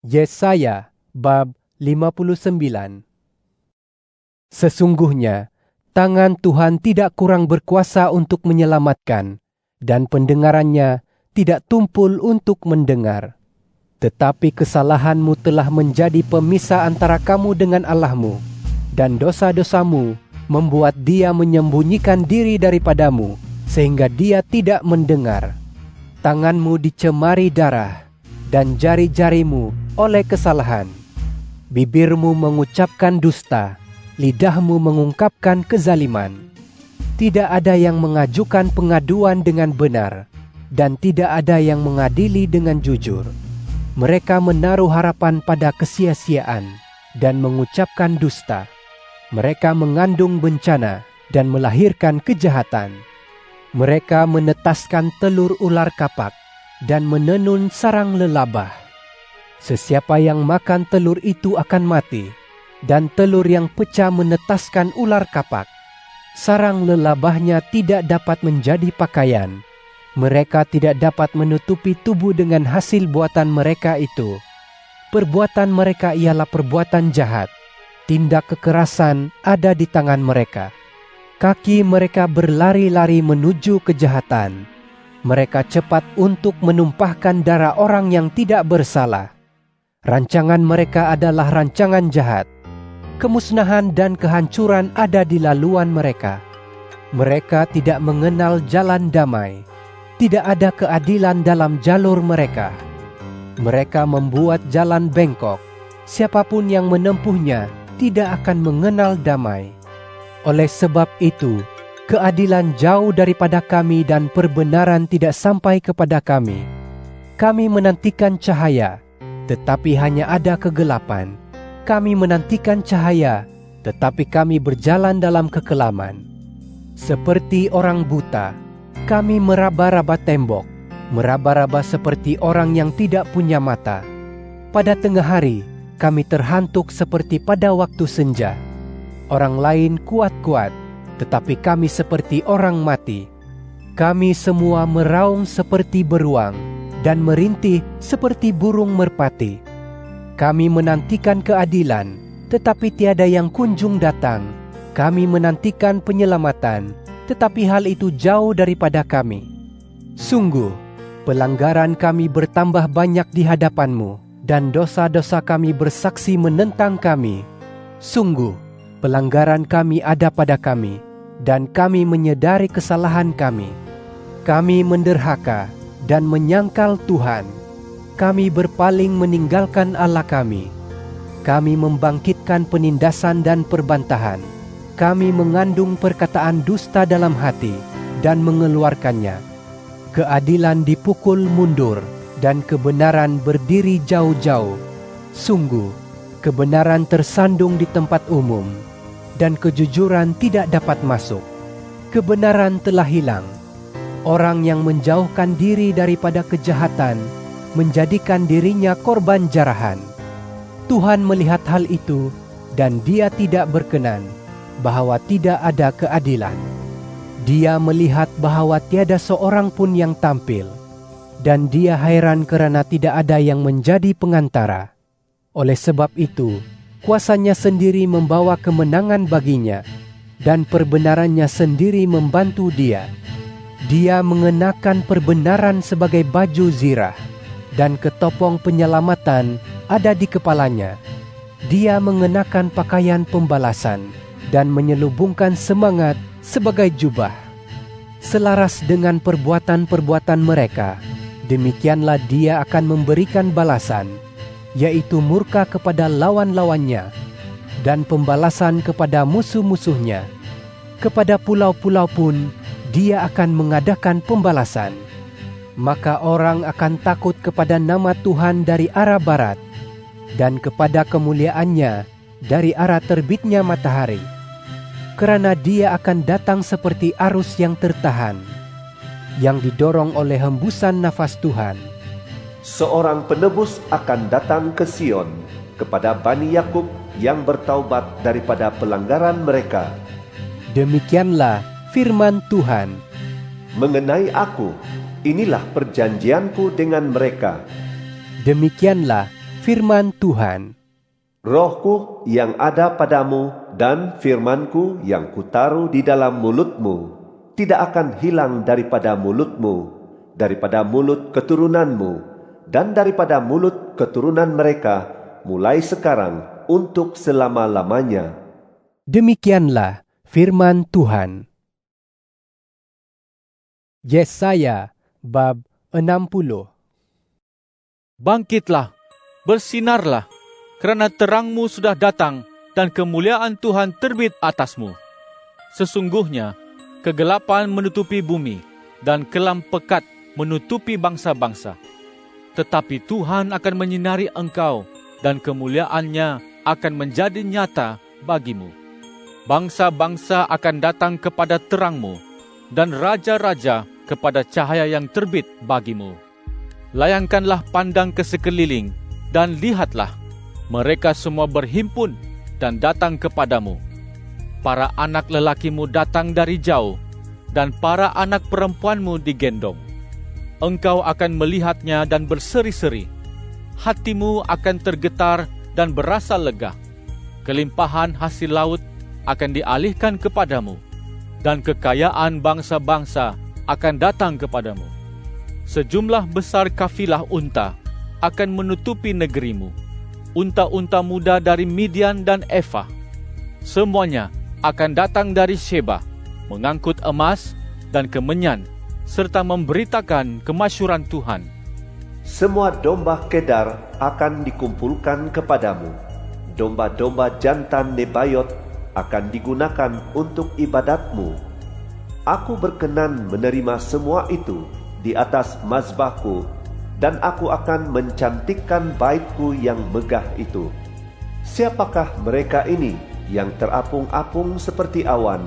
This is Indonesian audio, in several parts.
Yesaya bab 59. Sesungguhnya, tangan Tuhan tidak kurang berkuasa untuk menyelamatkan, dan pendengarannya tidak tumpul untuk mendengar. Tetapi kesalahanmu telah menjadi pemisah antara kamu dengan Allahmu, dan dosa-dosamu membuat Dia menyembunyikan diri daripadamu, sehingga Dia tidak mendengar. Tanganmu dicemari darah, dan jari-jarimu oleh kesalahan. Bibirmu mengucapkan dusta, lidahmu mengungkapkan kezaliman. Tidak ada yang mengajukan pengaduan dengan benar, dan tidak ada yang mengadili dengan jujur. Mereka menaruh harapan pada kesia-siaan dan mengucapkan dusta. Mereka mengandung bencana dan melahirkan kejahatan. Mereka menetaskan telur ular kapak dan menenun sarang lelabah. Sesiapa yang makan telur itu akan mati, dan telur yang pecah menetaskan ular kapak. Sarang lelabahnya tidak dapat menjadi pakaian. Mereka tidak dapat menutupi tubuh dengan hasil buatan mereka itu. Perbuatan mereka ialah perbuatan jahat. Tindak kekerasan ada di tangan mereka. Kaki mereka berlari-lari menuju kejahatan. Mereka cepat untuk menumpahkan darah orang yang tidak bersalah. Rancangan mereka adalah rancangan jahat. Kemusnahan dan kehancuran ada di laluan mereka. Mereka tidak mengenal jalan damai. Tidak ada keadilan dalam jalur mereka. Mereka membuat jalan bengkok. Siapapun yang menempuhnya tidak akan mengenal damai. Oleh sebab itu, keadilan jauh daripada kami dan perbenaran tidak sampai kepada kami. Kami menantikan cahaya, tetapi hanya ada kegelapan. Kami menantikan cahaya, tetapi kami berjalan dalam kekelaman. Seperti orang buta, kami meraba-raba tembok, meraba-raba seperti orang yang tidak punya mata. Pada tengah hari, kami terhantuk seperti pada waktu senja. Orang lain kuat-kuat, tetapi kami seperti orang mati. Kami semua meraung seperti beruang, dan merintih seperti burung merpati. Kami menantikan keadilan, tetapi tiada yang kunjung datang. Kami menantikan penyelamatan, tetapi hal itu jauh daripada kami. Sungguh, pelanggaran kami bertambah banyak di hadapan-Mu, dan dosa-dosa kami bersaksi menentang kami. Sungguh, pelanggaran kami ada pada kami, dan kami menyadari kesalahan kami. Kami menderhaka dan menyangkal Tuhan. Kami berpaling meninggalkan Allah kami. Kami membangkitkan penindasan dan perbantahan. Kami mengandung perkataan dusta dalam hati dan mengeluarkannya. Keadilan dipukul mundur dan kebenaran berdiri jauh-jauh. Sungguh, kebenaran tersandung di tempat umum, dan kejujuran tidak dapat masuk. Kebenaran telah hilang. Orang yang menjauhkan diri daripada kejahatan menjadikan dirinya korban jarahan. Tuhan melihat hal itu, dan Dia tidak berkenan bahwa tidak ada keadilan. Dia melihat bahwa tiada seorang pun yang tampil, dan Dia heran kerana tidak ada yang menjadi pengantara. Oleh sebab itu, kuasanya sendiri membawa kemenangan baginya, dan perbenarannya sendiri membantu dia. Dia mengenakan perbenaran sebagai baju zirah, dan ketopong penyelamatan ada di kepalanya. Dia mengenakan pakaian pembalasan, dan menyelubungkan semangat sebagai jubah. Selaras dengan perbuatan-perbuatan mereka, demikianlah dia akan memberikan balasan, yaitu murka kepada lawan-lawannya, dan pembalasan kepada musuh-musuhnya. Kepada pulau-pulau pun dia akan mengadakan pembalasan. Maka orang akan takut kepada nama Tuhan dari arah barat, dan kepada kemuliaannya dari arah terbitnya matahari. Kerana dia akan datang seperti arus yang tertahan, yang didorong oleh hembusan nafas Tuhan. Seorang penebus akan datang ke Sion, kepada Bani Yakub yang bertaubat daripada pelanggaran mereka. Demikianlah firman Tuhan. Mengenai aku, inilah perjanjianku dengan mereka. Demikianlah firman Tuhan. Rohku yang ada padamu dan firmanku yang kutaruh di dalam mulutmu tidak akan hilang daripada mulutmu, daripada mulut keturunanmu, dan daripada mulut keturunan mereka mulai sekarang untuk selama-lamanya. Demikianlah firman Tuhan. Yesaya bab 60. Bangkitlah, bersinarlah, kerana terangmu sudah datang dan kemuliaan Tuhan terbit atasmu. Sesungguhnya, kegelapan menutupi bumi dan kelam pekat menutupi bangsa-bangsa. Tetapi Tuhan akan menyinari engkau dan kemuliaannya akan menjadi nyata bagimu. Bangsa-bangsa akan datang kepada terangmu dan raja-raja kepada cahaya yang terbit bagimu. Layangkanlah pandang ke sekeliling dan lihatlah, mereka semua berhimpun dan datang kepadamu. Para anak lelakimu datang dari jauh, dan para anak perempuanmu digendong. Engkau akan melihatnya dan berseri-seri. Hatimu akan tergetar dan berasa lega. Kelimpahan hasil laut akan dialihkan kepadamu, dan kekayaan bangsa-bangsa akan datang kepadamu. Sejumlah besar kafilah unta akan menutupi negerimu. Unta-unta muda dari Midian dan Efa. Semuanya akan datang dari Sheba, mengangkut emas dan kemenyan, serta memberitakan kemasyhuran Tuhan. Semua domba Kedar akan dikumpulkan kepadamu. Domba-domba jantan Nebayot akan digunakan untuk ibadatmu. Aku berkenan menerima semua itu di atas mazbahku, dan aku akan mencantikkan baitku yang megah itu. Siapakah mereka ini yang terapung-apung seperti awan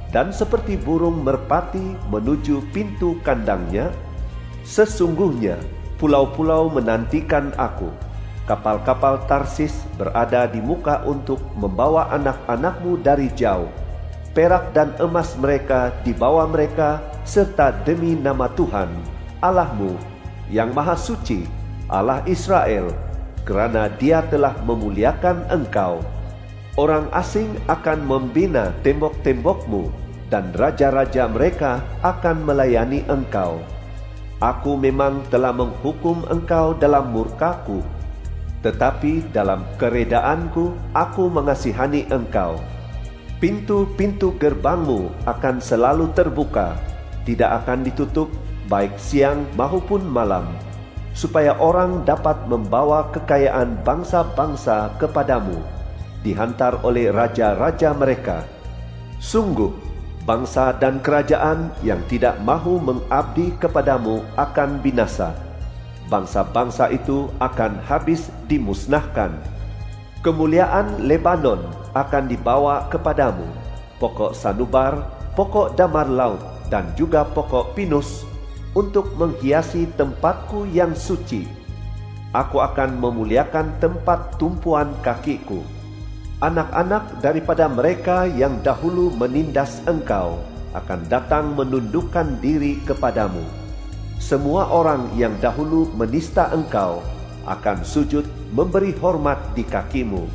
dan seperti burung merpati menuju pintu kandangnya? Sesungguhnya pulau-pulau menantikan aku. Kapal-kapal Tarsis berada di muka untuk membawa anak-anakmu dari jauh. Perak dan emas mereka dibawa mereka, serta demi nama Tuhan, Allahmu, yang Maha Suci, Allah Israel, kerana Dia telah memuliakan engkau. Orang asing akan membina tembok-tembokmu, dan raja-raja mereka akan melayani engkau. Aku memang telah menghukum engkau dalam murkaku, tetapi dalam keredaanku aku mengasihani engkau. Pintu-pintu gerbangmu akan selalu terbuka, tidak akan ditutup baik siang maupun malam, supaya orang dapat membawa kekayaan bangsa-bangsa kepadamu, dihantar oleh raja-raja mereka. Sungguh, bangsa dan kerajaan yang tidak mahu mengabdi kepadamu akan binasa. Bangsa-bangsa itu akan habis dimusnahkan. Kemuliaan Lebanon akan dibawa kepadamu, pokok sanubar, pokok damar laut, dan juga pokok pinus, untuk menghiasi tempatku yang suci. Aku akan memuliakan tempat tumpuan kakiku. Anak-anak daripada mereka yang dahulu menindas engkau akan datang menundukkan diri kepadamu. Semua orang yang dahulu menista engkau akan sujud memberi hormat di kakimu.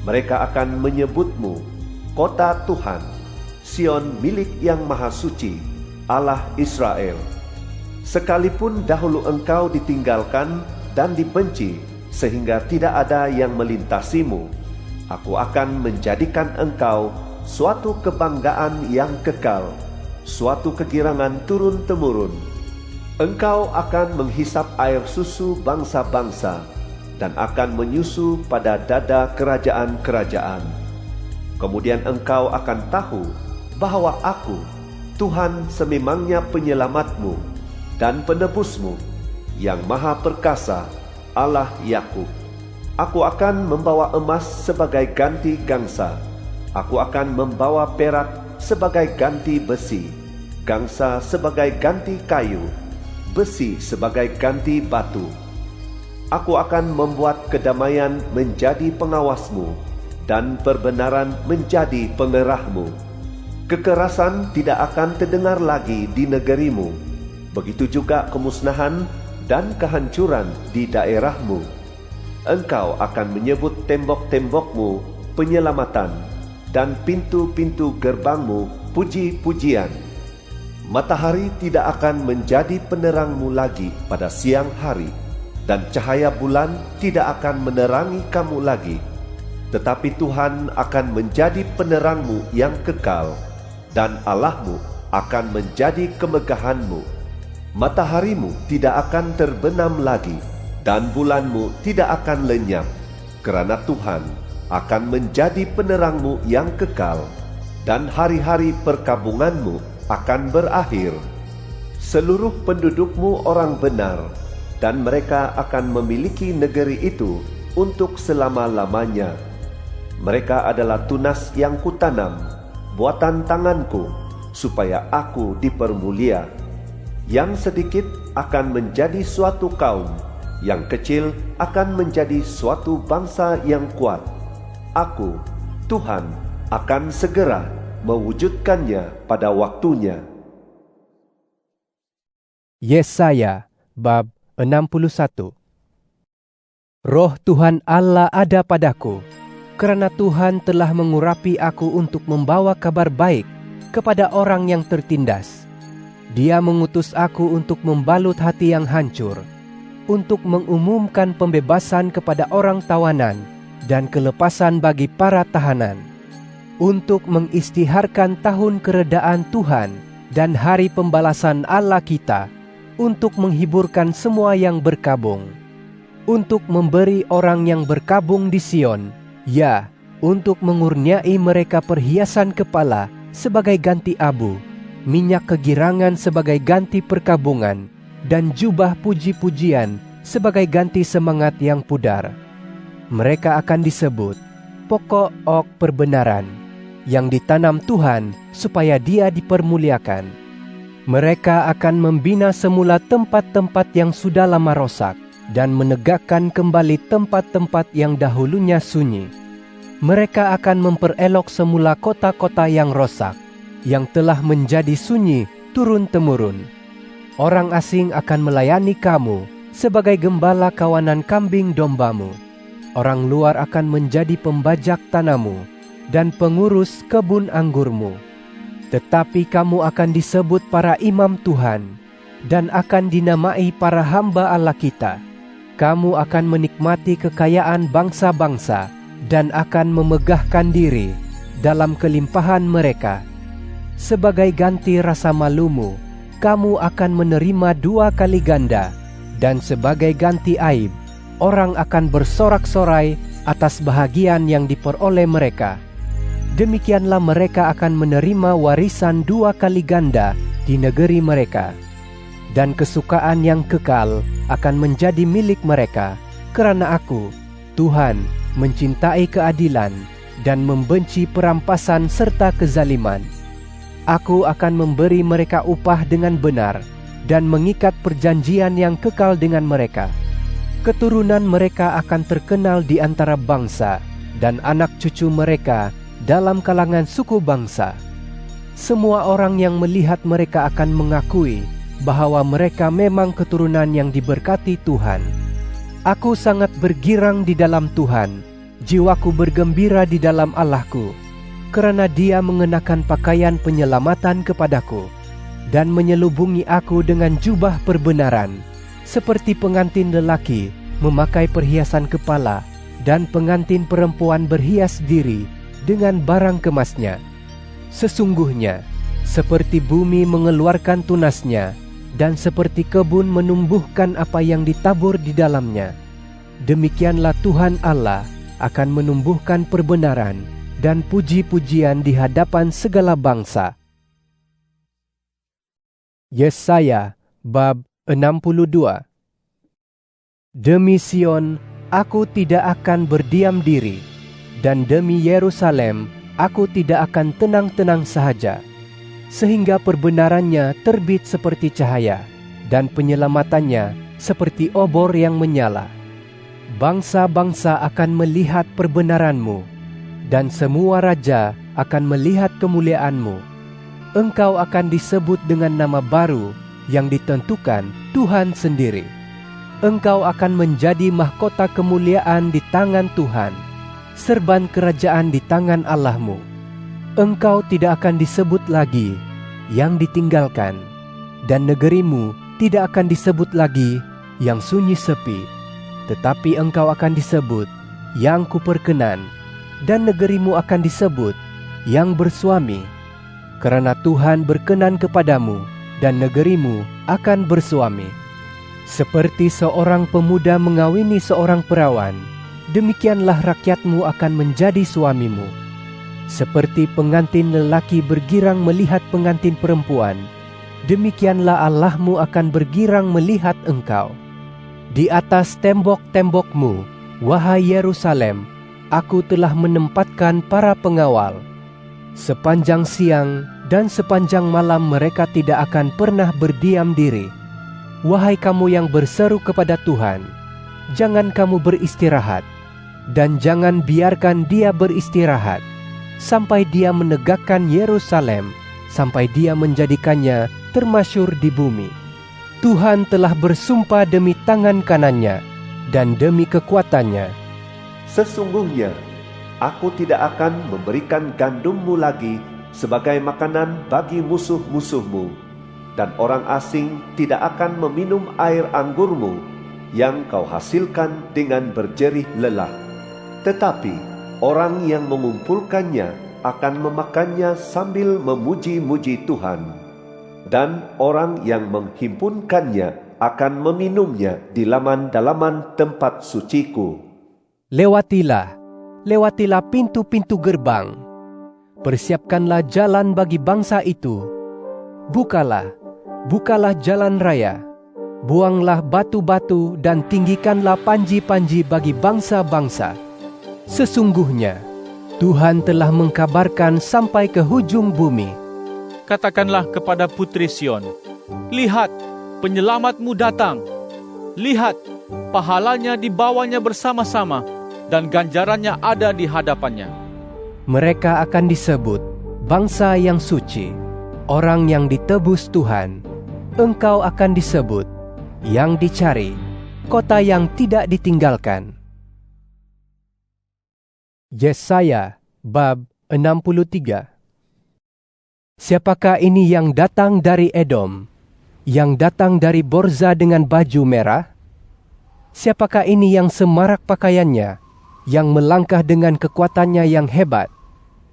Mereka akan menyebutmu Kota Tuhan, Sion milik yang Maha Suci, Allah Israel. Sekalipun dahulu engkau ditinggalkan dan dibenci, sehingga tidak ada yang melintasimu, aku akan menjadikan engkau suatu kebanggaan yang kekal, suatu kegirangan turun-temurun. Engkau akan menghisap air susu bangsa-bangsa, dan akan menyusu pada dada kerajaan-kerajaan. Kemudian engkau akan tahu bahwa aku, Tuhan, sememangnya penyelamatmu dan penebusmu, yang Maha Perkasa, Allah Yakub. Aku akan membawa emas sebagai ganti gangsa. Aku akan membawa perak sebagai ganti besi, gangsa sebagai ganti kayu, besi sebagai ganti batu. Aku akan membuat kedamaian menjadi pengawasmu, dan perbenaran menjadi pengerahmu. Kekerasan tidak akan terdengar lagi di negerimu. Begitu juga kemusnahan dan kehancuran di daerahmu. Engkau akan menyebut tembok-tembokmu penyelamatan dan pintu-pintu gerbangmu puji-pujian. Matahari tidak akan menjadi penerangmu lagi pada siang hari, dan cahaya bulan tidak akan menerangi kamu lagi. Tetapi Tuhan akan menjadi penerangmu yang kekal, dan Allahmu akan menjadi kemegahanmu. Mataharimu tidak akan terbenam lagi, dan bulanmu tidak akan lenyap, kerana Tuhan akan menjadi penerangmu yang kekal, dan hari-hari perkabunganmu akan berakhir. Seluruh pendudukmu orang benar, dan mereka akan memiliki negeri itu untuk selama-lamanya. Mereka adalah tunas yang kutanam, buatan tanganku, supaya aku dipermulia. Yang sedikit akan menjadi suatu kaum, yang kecil akan menjadi suatu bangsa yang kuat. Aku, Tuhan, akan segera mewujudkannya pada waktunya. Yesaya bab 61. Roh Tuhan Allah ada padaku, kerana Tuhan telah mengurapi aku untuk membawa kabar baik kepada orang yang tertindas. Dia mengutus aku untuk membalut hati yang hancur, untuk mengumumkan pembebasan kepada orang tawanan dan kelepasan bagi para tahanan, untuk mengistiharkan tahun keredaan Tuhan dan hari pembalasan Allah kita, untuk menghiburkan semua yang berkabung, untuk memberi orang yang berkabung di Sion, ya, untuk mengurniai mereka perhiasan kepala sebagai ganti abu, minyak kegirangan sebagai ganti perkabungan, dan jubah puji-pujian sebagai ganti semangat yang pudar. Mereka akan disebut pokok ok perbenaran, yang ditanam Tuhan supaya Dia dipermuliakan. Mereka akan membina semula tempat-tempat yang sudah lama rosak, dan menegakkan kembali tempat-tempat yang dahulunya sunyi. Mereka akan memperelok semula kota-kota yang rosak, yang telah menjadi sunyi turun-temurun. Orang asing akan melayani kamu sebagai gembala kawanan kambing dombamu. Orang luar akan menjadi pembajak tanahmu dan pengurus kebun anggurmu. Tetapi kamu akan disebut para imam Tuhan, dan akan dinamai para hamba Allah kita. Kamu akan menikmati kekayaan bangsa-bangsa, dan akan memegahkan diri dalam kelimpahan mereka. Sebagai ganti rasa malumu, kamu akan menerima 2 kali ganda, dan sebagai ganti aib, orang akan bersorak-sorai atas bahagian yang diperoleh mereka. Demikianlah mereka akan menerima warisan 2 kali ganda di negeri mereka. Dan kesukaan yang kekal akan menjadi milik mereka, kerana aku, Tuhan, mencintai keadilan dan membenci perampasan serta kezaliman. Aku akan memberi mereka upah dengan benar dan mengikat perjanjian yang kekal dengan mereka. Keturunan mereka akan terkenal di antara bangsa, dan anak cucu mereka dalam kalangan suku bangsa. Semua orang yang melihat mereka akan mengakui bahwa mereka memang keturunan yang diberkati Tuhan. Aku sangat bergirang di dalam Tuhan, jiwaku bergembira di dalam Allahku, kerana Dia mengenakan pakaian penyelamatan kepadaku, dan menyelubungi aku dengan jubah perbenaran, seperti pengantin lelaki memakai perhiasan kepala, dan pengantin perempuan berhias diri dengan barang kemasnya. Sesungguhnya, seperti bumi mengeluarkan tunasnya, dan seperti kebun menumbuhkan apa yang ditabur di dalamnya, demikianlah Tuhan Allah akan menumbuhkan perbenaran dan puji-pujian di hadapan segala bangsa. Yesaya bab 62. Demi Sion, aku tidak akan berdiam diri, dan demi Yerusalem, aku tidak akan tenang-tenang sahaja, sehingga perbenarannya terbit seperti cahaya, dan penyelamatannya seperti obor yang menyala. Bangsa-bangsa akan melihat perbenaranmu, dan semua raja akan melihat kemuliaanmu. Engkau akan disebut dengan nama baru yang ditentukan Tuhan sendiri. Engkau akan menjadi mahkota kemuliaan di tangan Tuhan, serban kerajaan di tangan Allahmu. Engkau tidak akan disebut lagi yang ditinggalkan, dan negerimu tidak akan disebut lagi yang sunyi sepi, tetapi engkau akan disebut yang kuperkenan, dan negerimu akan disebut yang bersuami, karena Tuhan berkenan kepadamu, dan negerimu akan bersuami. Seperti seorang pemuda mengawini seorang perawan, demikianlah rakyatmu akan menjadi suamimu. Seperti pengantin lelaki bergirang melihat pengantin perempuan, demikianlah Allahmu akan bergirang melihat engkau. Di atas tembok-tembokmu, wahai Yerusalem, aku telah menempatkan para pengawal. Sepanjang siang dan sepanjang malam mereka tidak akan pernah berdiam diri. Wahai kamu yang berseru kepada Tuhan, jangan kamu beristirahat, dan jangan biarkan Dia beristirahat, sampai Dia menegakkan Yerusalem, sampai Dia menjadikannya termasyhur di bumi. Tuhan telah bersumpah demi tangan kanannya dan demi kekuatannya. Sesungguhnya, aku tidak akan memberikan gandummu lagi sebagai makanan bagi musuh-musuhmu, dan orang asing tidak akan meminum air anggurmu yang kau hasilkan dengan berjerih lelah. Tetapi orang yang mengumpulkannya akan memakannya sambil memuji-muji Tuhan, dan orang yang menghimpunkannya akan meminumnya di laman-dalaman tempat suciku. Lewatilah pintu-pintu gerbang. Persiapkanlah jalan bagi bangsa itu. Bukalah jalan raya. Buanglah batu-batu dan tinggikanlah panji-panji bagi bangsa-bangsa. Sesungguhnya Tuhan telah mengkabarkan sampai ke hujung bumi. Katakanlah kepada putri Sion, lihat, penyelamatmu datang. Lihat, pahalanya dibawanya bersama-sama, dan ganjarannya ada di hadapannya. Mereka akan disebut bangsa yang suci, orang yang ditebus Tuhan. Engkau akan disebut yang dicari, kota yang tidak ditinggalkan. Yesaya bab 63. Siapakah ini yang datang dari Edom, yang datang dari Borza dengan baju merah? Siapakah ini yang semarak pakaiannya, yang melangkah dengan kekuatannya yang hebat?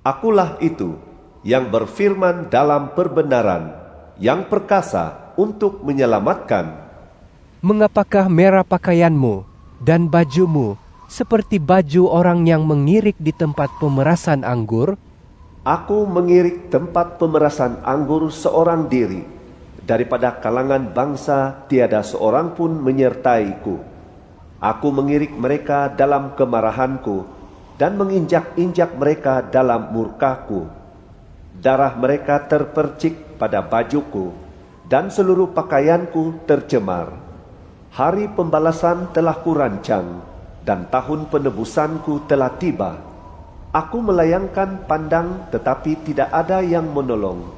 Akulah itu yang berfirman dalam perbenaran, yang perkasa untuk menyelamatkan. Mengapakah merah pakaianmu dan bajumu seperti baju orang yang mengirik di tempat pemerasan anggur? Aku mengirik tempat pemerasan anggur seorang diri. Daripada kalangan bangsa tiada seorang pun menyertaiku. Aku mengirik mereka dalam kemarahanku dan menginjak-injak mereka dalam murkaku. Darah mereka terpercik pada bajuku dan seluruh pakaianku tercemar. Hari pembalasan telah kurancang dan tahun penebusanku telah tiba. Aku melayangkan pandang tetapi tidak ada yang menolong.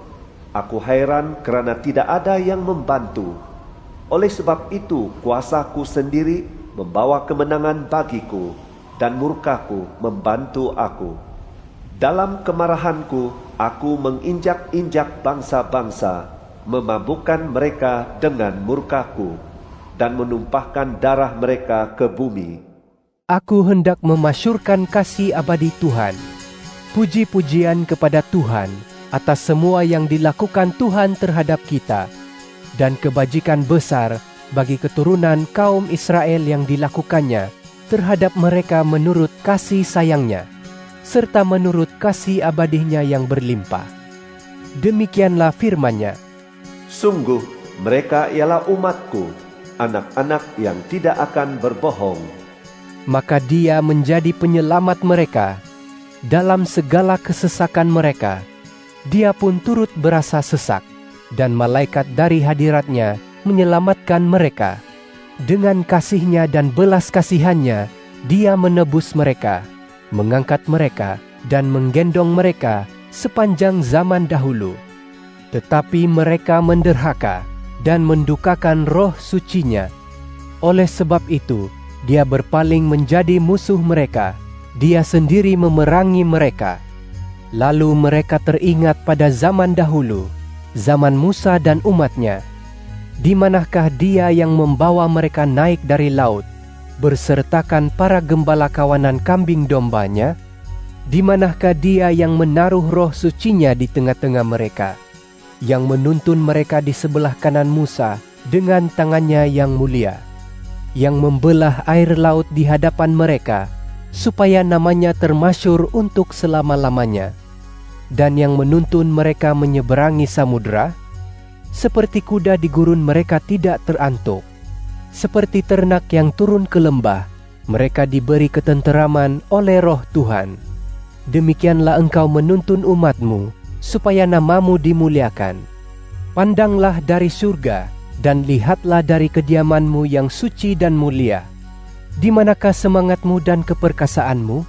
Aku hairan kerana tidak ada yang membantu. Oleh sebab itu kuasaku sendiri membawa kemenangan bagiku, dan murkaku membantu aku. Dalam kemarahanku aku menginjak-injak bangsa-bangsa, memabukkan mereka dengan murkaku, dan menumpahkan darah mereka ke bumi. Aku hendak memasyurkan kasih abadi Tuhan. Puji-pujian kepada Tuhan atas semua yang dilakukan Tuhan terhadap kita, dan kebajikan besar bagi keturunan kaum Israel yang dilakukannya terhadap mereka menurut kasih sayangnya, serta menurut kasih abadinya yang berlimpah. Demikianlah firman-Nya. Sungguh mereka ialah umatku, anak-anak yang tidak akan berbohong. Maka Dia menjadi penyelamat mereka dalam segala kesesakan mereka. Dia pun turut berasa sesak, dan malaikat dari hadirat-Nya menyelamatkan mereka. Dengan kasih-Nya dan belas kasihan-Nya, Dia menebus mereka, mengangkat mereka, dan menggendong mereka sepanjang zaman dahulu. Tetapi mereka menderhaka dan mendukakan roh suci-Nya. Oleh sebab itu, Dia berpaling menjadi musuh mereka. Dia sendiri memerangi mereka. Lalu mereka teringat pada zaman dahulu, zaman Musa dan umatnya. Di manakah Dia yang membawa mereka naik dari laut, bersertakan para gembala kawanan kambing dombanya? Di manakah Dia yang menaruh roh sucinya di tengah-tengah mereka, yang menuntun mereka di sebelah kanan Musa dengan tangannya yang mulia, yang membelah air laut di hadapan mereka, supaya namanya termasyhur untuk selama-lamanya, dan yang menuntun mereka menyeberangi samudera? Seperti kuda di gurun mereka tidak terantuk, seperti ternak yang turun ke lembah, mereka diberi ketenteraman oleh Roh Tuhan. Demikianlah engkau menuntun umatmu, supaya namamu dimuliakan. Pandanglah dari surga, dan lihatlah dari kediamanmu yang suci dan mulia. Di manakah semangatmu dan keperkasaanmu?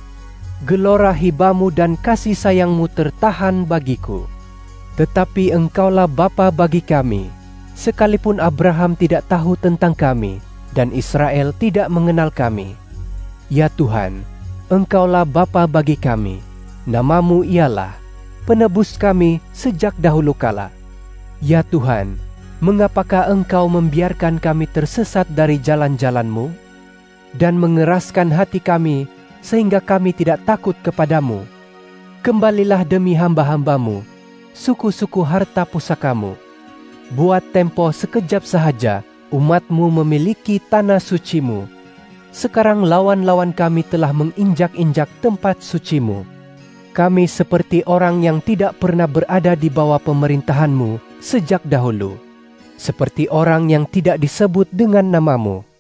Gelora hibamu dan kasih sayangmu tertahan bagiku. Tetapi engkaulah Bapa bagi kami, sekalipun Abraham tidak tahu tentang kami, dan Israel tidak mengenal kami. Ya Tuhan, engkaulah Bapa bagi kami, namamu ialah penebus kami sejak dahulu kala. Ya Tuhan, mengapakah engkau membiarkan kami tersesat dari jalan-jalan-Mu, dan mengeraskan hati kami, sehingga kami tidak takut kepadamu? Kembalilah demi hamba-hamba-Mu, suku-suku harta pusakamu. Buat tempo sekejap sahaja, umat-Mu memiliki tanah suci-Mu. Sekarang lawan-lawan kami telah menginjak-injak tempat suci-Mu. Kami seperti orang yang tidak pernah berada di bawah pemerintahan-Mu sejak dahulu, seperti orang yang tidak disebut dengan nama-Mu.